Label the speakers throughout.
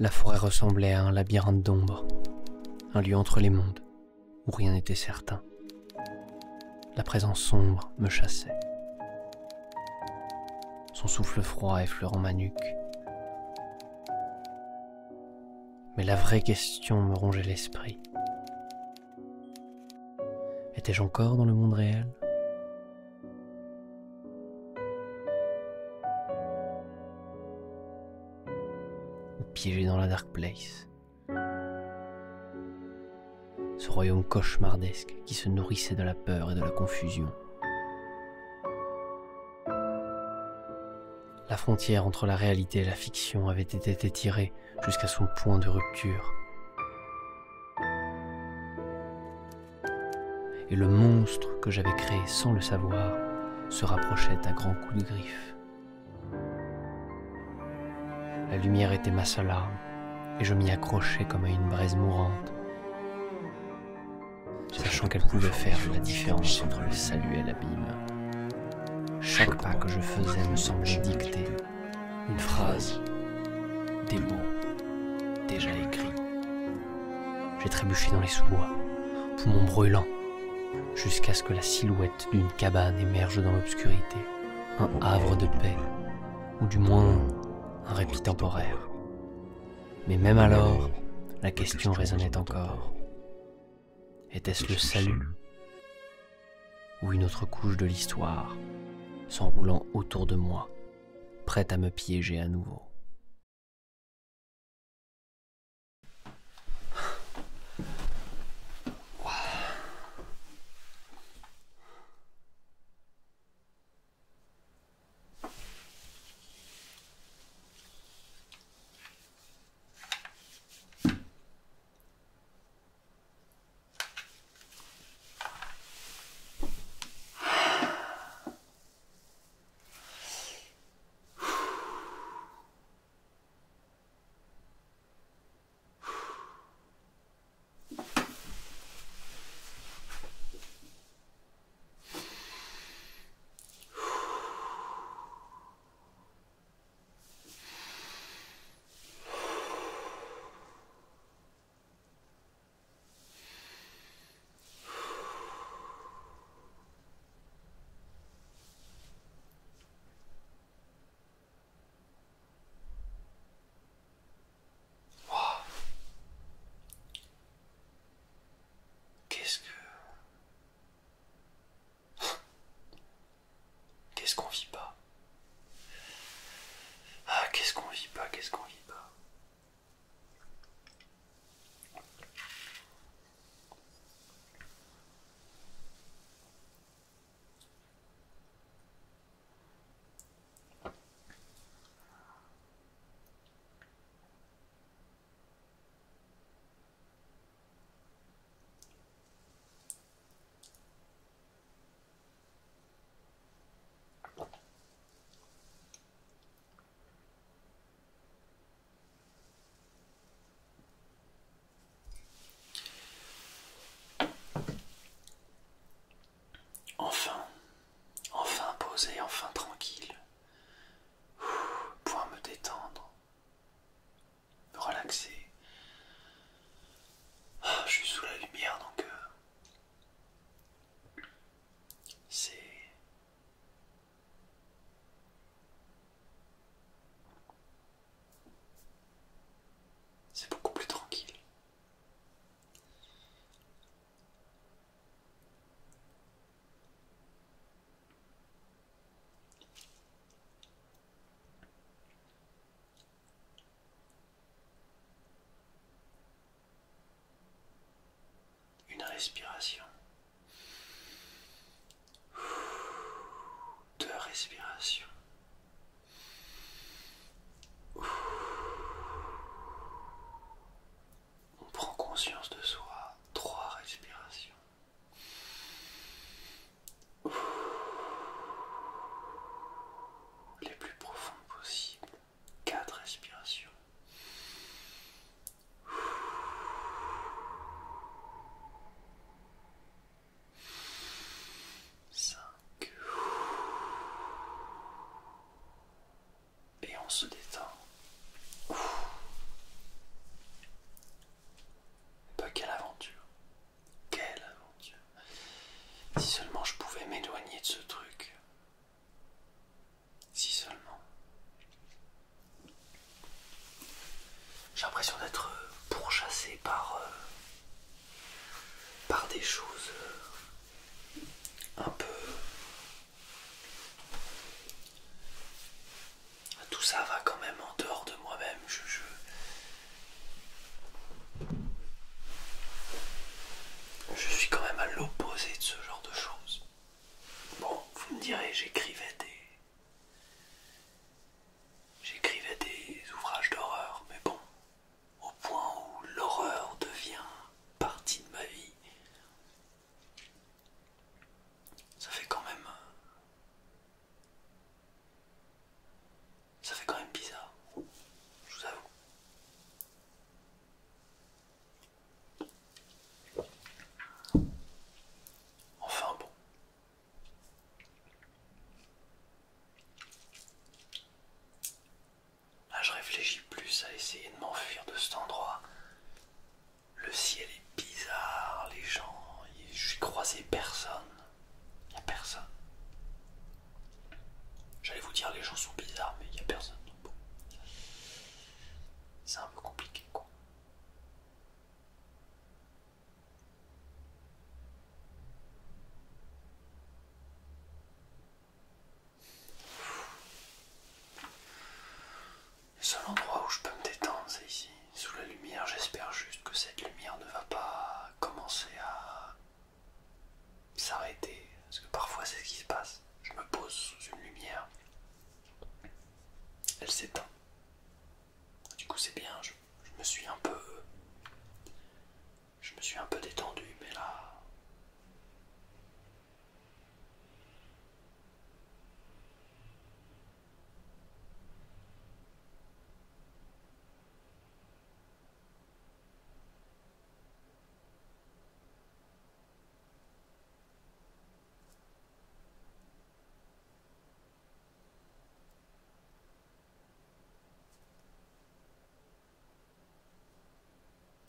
Speaker 1: La forêt ressemblait à un labyrinthe d'ombre, un lieu entre les mondes, où rien n'était certain. La présence sombre me chassait. Son souffle froid effleurant ma nuque. Mais la vraie question me rongeait l'esprit. Étais-je encore dans le monde réel ? Ou piégé dans la Dark Place ? Ce royaume cauchemardesque qui se nourrissait de la peur et de la confusion. La frontière entre la réalité et la fiction avait été étirée jusqu'à son point de rupture. Et le monstre que j'avais créé sans le savoir se rapprochait à grands coups de griffe. La lumière était ma seule arme, et je m'y accrochais comme à une braise mourante, sachant qu'elle pouvait faire la différence entre le salut et l'abîme. Chaque pas que je faisais me semblait dicter une phrase, des mots déjà écrits. J'ai trébuché dans les sous-bois, poumons brûlants, jusqu'à ce que la silhouette d'une cabane émerge dans l'obscurité, un havre de paix, ou du moins un répit temporaire. Mais même alors, la question résonnait encore. Était-ce le salut ou une autre couche de l'histoire, s'enroulant autour de moi, prête à me piéger à nouveau? Qu'est-ce qu'on vit pas? Ah, qu'est-ce qu'on vit pas, qu'est-ce qu'on vit pas? Enfin posé, enfin tranquille. Pouvoir me détendre, me relaxer. Je suis sous la lumière donc c'est beaucoup plus tranquille. Une respiration. 2 respirations. On prend conscience de soi. 3 respirations. Les plus profondes possibles. 4 respirations. Si seulement je pouvais m'éloigner de ce truc. Si seulement. J'ai l'impression d'être pourchassé par des choses un peu... Tout ça va quand même en dehors de moi-même. Je suis quand même à l'opposé de ce genre de choses. Bon, vous me direz, j'écrivais des ouvrages d'horreur, mais bon, au point où l'horreur devient partie de ma vie, ça fait quand même bizarre, je vous avoue. Enfin bon. Là, je réfléchis plus à essayer de m'enfuir de cet endroit. Le ciel est bizarre, les gens, j'ai croisé personne. Il n'y a personne. J'allais vous dire les gens sont bizarres, mais il n'y a personne. Donc bon. C'est un peu compliqué, quoi. Le seul endroit où je peux me détendre, c'est ici, sous la lumière. J'espère juste que cette lumière ne va pas commencer à s'arrêter, parce que parfois c'est ce qui se passe. Je me pose sous une lumière, elle s'éteint. Du coup c'est bien, je me suis un peu détendu, mais là...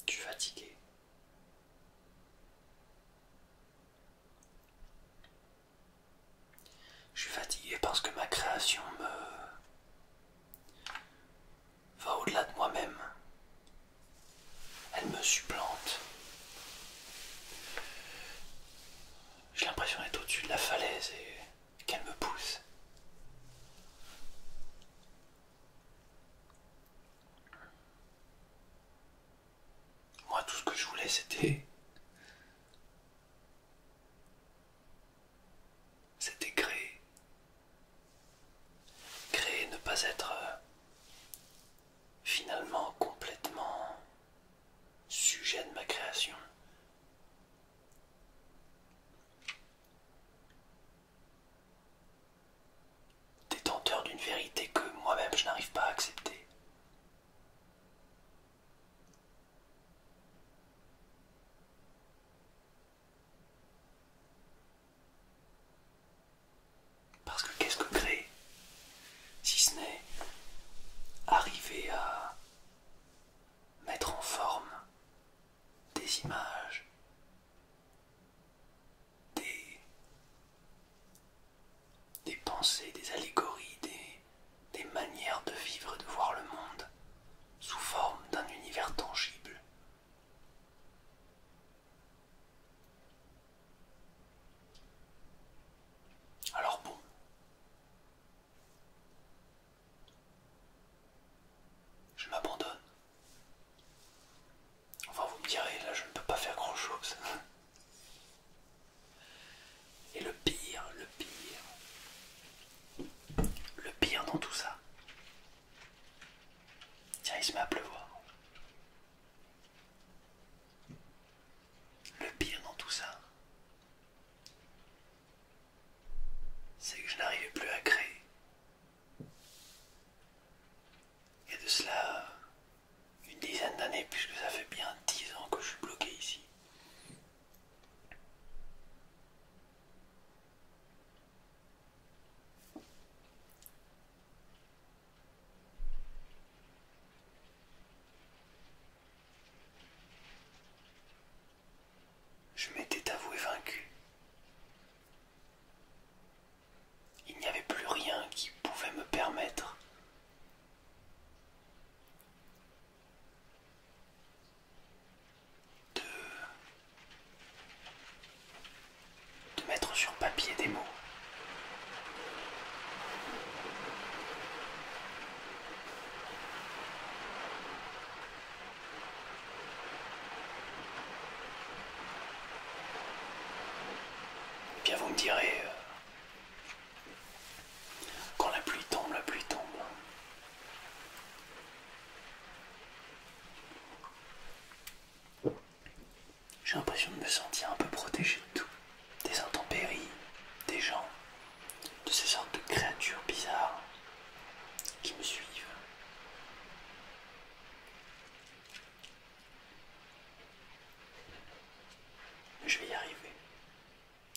Speaker 1: Je suis fatigué. Je suis fatigué parce que ma création va au-delà de moi-même. Elle me supplante. J'ai l'impression d'être au-dessus de la falaise et qu'elle me pousse. Moi, tout ce que je voulais, c'était créer. Créer, ne pas être finalement complètement sujet de ma création. Détenteur d'une vérité que moi-même je n'arrive pas à accepter. Parce que qu'est-ce que créer, si ce n'est arriver à mettre en forme des images, des pensées, des allégories, des manières de vivre et de voir le monde sous forme d'un univers tangible. Alors bon, je m'abandonne. Enfin, vous me direz, là je ne peux pas faire grand-chose. Et le pire, bien vous me direz, quand la pluie tombe, la pluie tombe. J'ai l'impression de me sentir un peu protégé de tout. Des intempéries, des gens, de ces sortes de créatures bizarres qui me suivent. Mais je vais y arriver.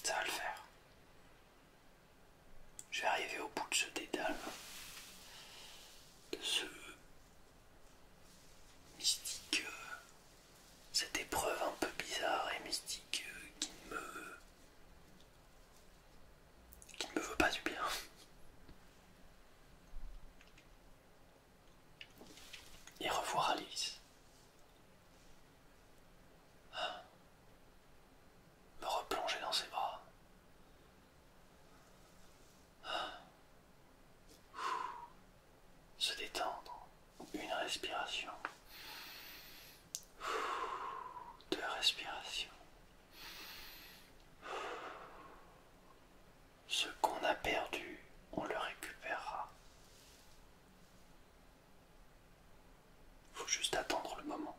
Speaker 1: Ça va le faire. Je vais arriver au bout de ce dédale, de ce mystique, cette épreuve un peu bizarre et mystique qui ne me veut pas du bien. Et revoir Alice. Me replonger dans ses bras. Se détendre. Une respiration. 2 respirations. Ce qu'on a perdu, on le récupérera. Faut juste attendre le moment.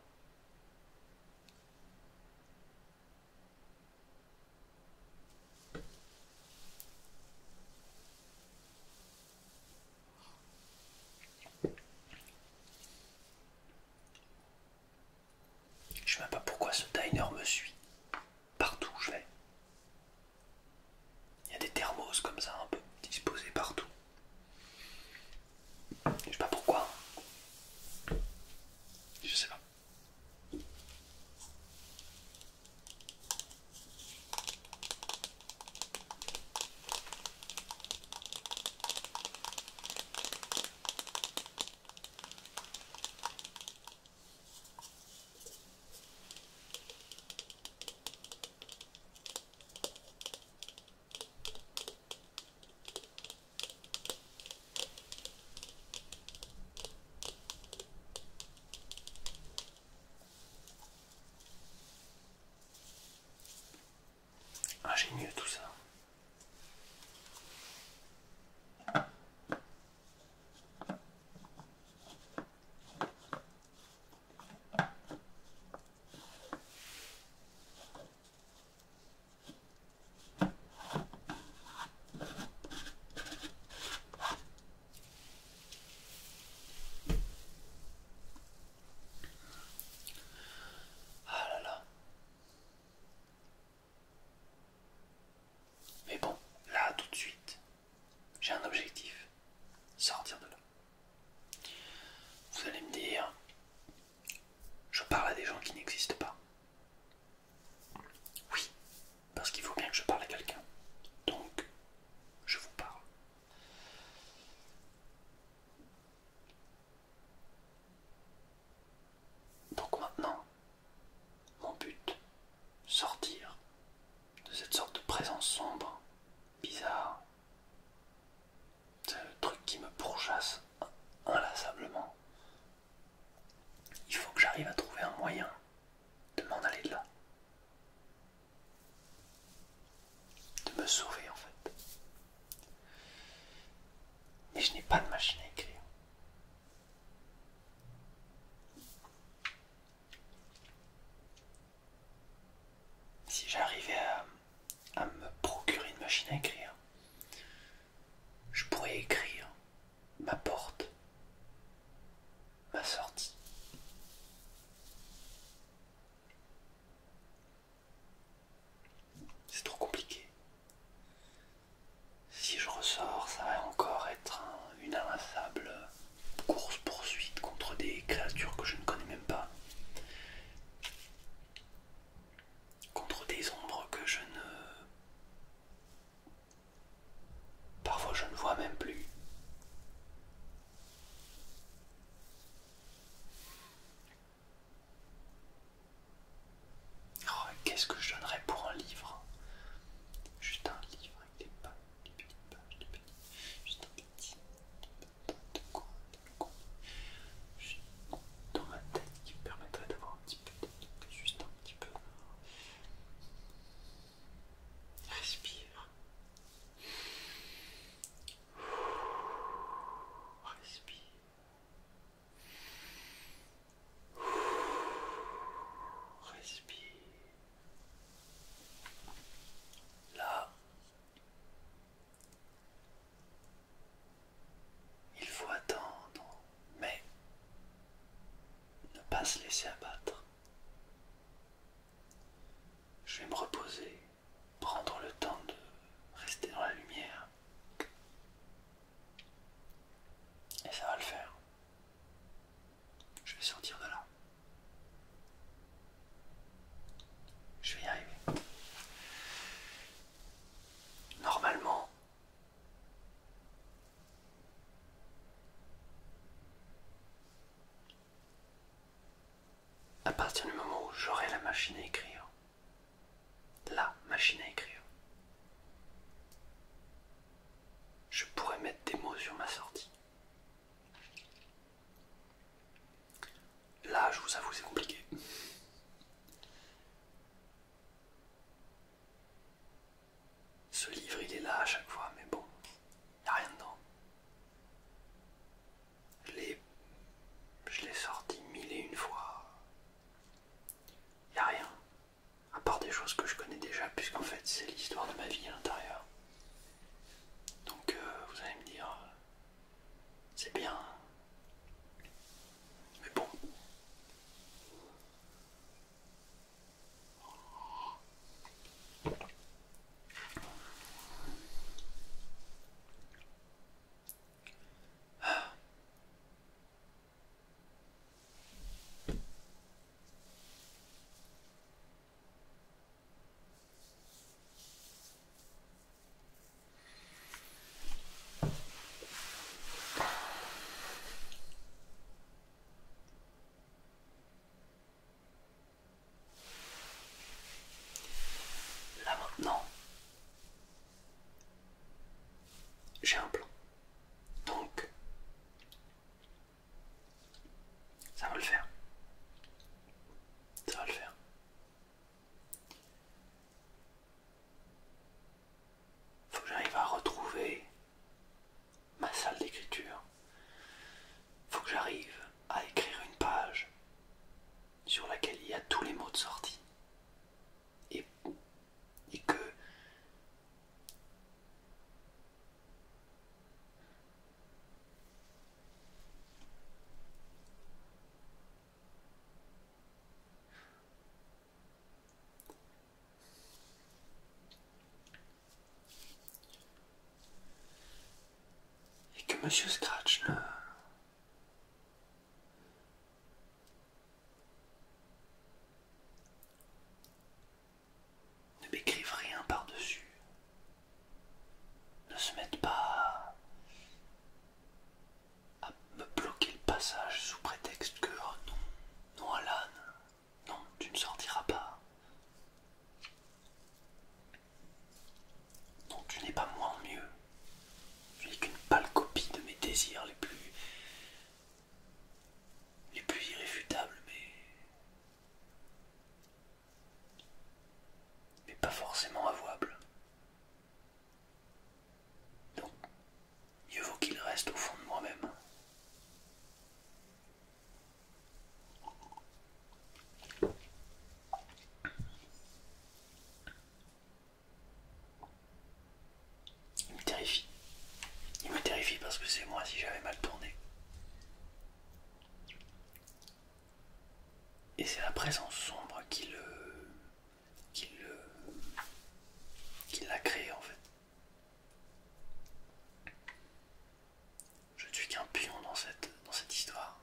Speaker 1: Je sais même pas pourquoi ce diner me suit. Partout où je vais. Il y a des thermos comme ça un peu disposés partout. Je sais pas pourquoi. Je sais pas. Ingénieux tout ça. Ah là là. Mais bon, là tout de suite, j'ai un objectif. Sortir de là. Vous allez me dire, je parle à des gens qui n'existent pas. Oui, parce qu'il faut bien que je parle à quelqu'un. Donc, je vous parle. Donc maintenant, mon but, sortir de cette sorte de présence sombre, bizarre, ce truc qui me pourchasse inlassablement. Il faut que j'arrive à trouver un moyen de m'en aller de là. De me sauver en fait. Mais je n'ai pas de machine à écrire. Si j'arrivais à me procurer une machine à écrire, je pourrais écrire ma porte, ma sortie. C'est trop compliqué.
Speaker 2: se laisser abattre. Je vais me reposer, prendre le temps de rester dans la lumière. Et ça va le faire. Je vais sortir de là. Je vais y arriver. Normalement, à partir du moment où j'aurai la machine à écrire, je pourrais mettre des mots sur ma sortie. Là, je vous avoue, c'est compliqué. Ce livre, il est là à chaque fois, mais bon, il n'y a rien dedans. Je l'ai sorti 1001 fois. Il n'y a rien. À part des choses que je connais déjà, puisqu'en fait, c'est l'histoire de ma vie à l'intérieur. Donc, vous allez me dire, c'est bien. Mais bon. Là maintenant, j'ai un plan. Donc, ça va le faire. Ça va le faire. Faut que j'arrive à retrouver ma salle d'écriture. Faut que j'arrive à écrire une page sur laquelle il y a tous les mots de sortie. Et que Monsieur Scratch ne m'écrive rien par-dessus. Ne se mette pas à me bloquer le passage sous prétexte que oh non, non Alan, non, tu ne sortiras pas. Non, tu n'es pas moins mieux. Tu n'es qu'une pâle copie de mes désirs les plus irréfutables, mais pas forcément avouables. Donc, mieux vaut qu'il reste au fond de moi-même. Il me terrifie. Il me terrifie parce que c'est moi si j'avais mal tourné. Et c'est la présence sombre qui l'a créé en fait. Je ne suis qu'un pion dans cette histoire.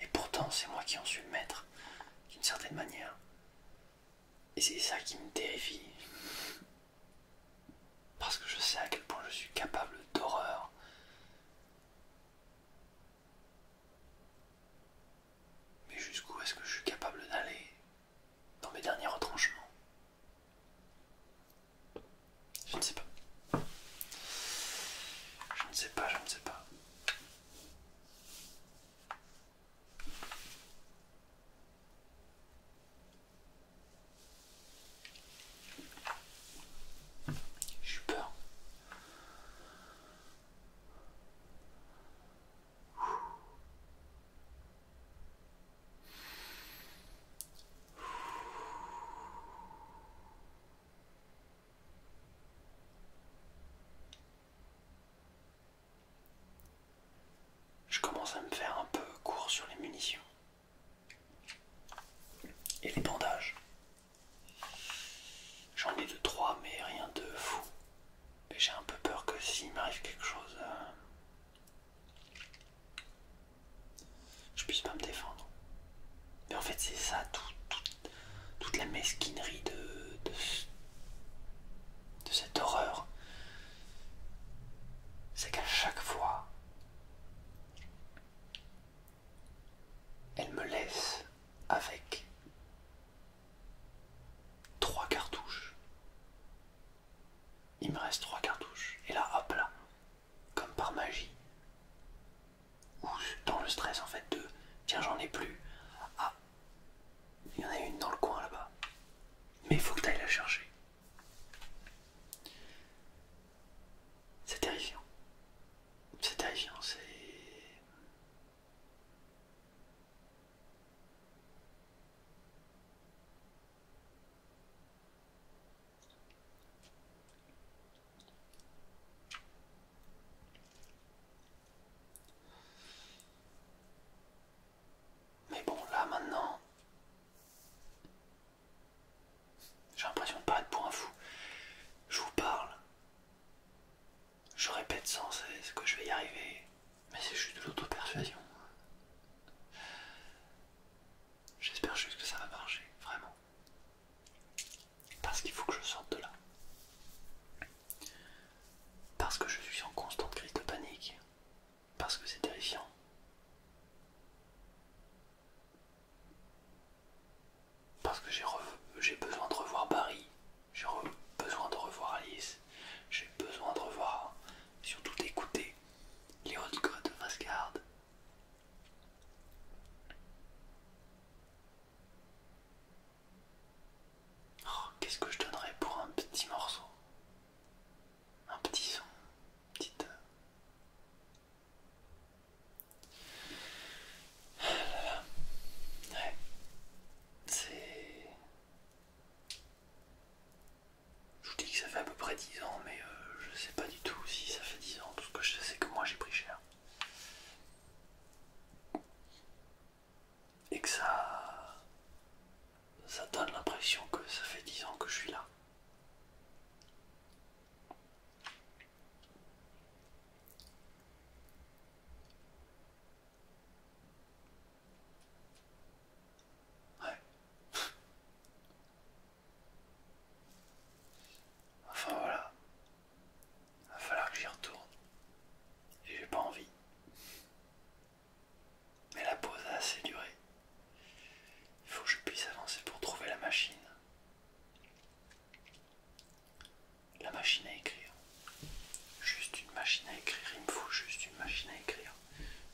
Speaker 2: Et pourtant c'est moi qui en suis le maître, d'une certaine manière. Et c'est ça qui me terrifie. Parce que je sais à quel point je suis capable d'horreur. Mais jusqu'où est-ce que je suis capable d'aller dans mes derniers retranchements? Je ne sais pas. Je ne sais pas, je ne sais pas. J'ai eu peur. machine à écrire. Juste une machine à écrire, il me faut juste une machine à écrire.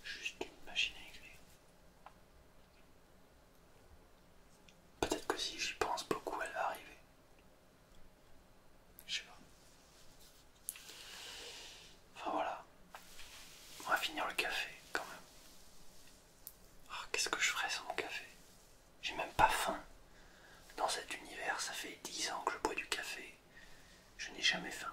Speaker 2: Juste une machine à écrire. Peut-être que si j'y pense beaucoup, elle va arriver. Je sais pas. Enfin voilà. On va finir le café quand même. Oh, qu'est-ce que je ferais sans mon café? J'ai même pas faim. Dans cet univers, ça fait 10 ans que je bois du café. Je n'ai jamais faim.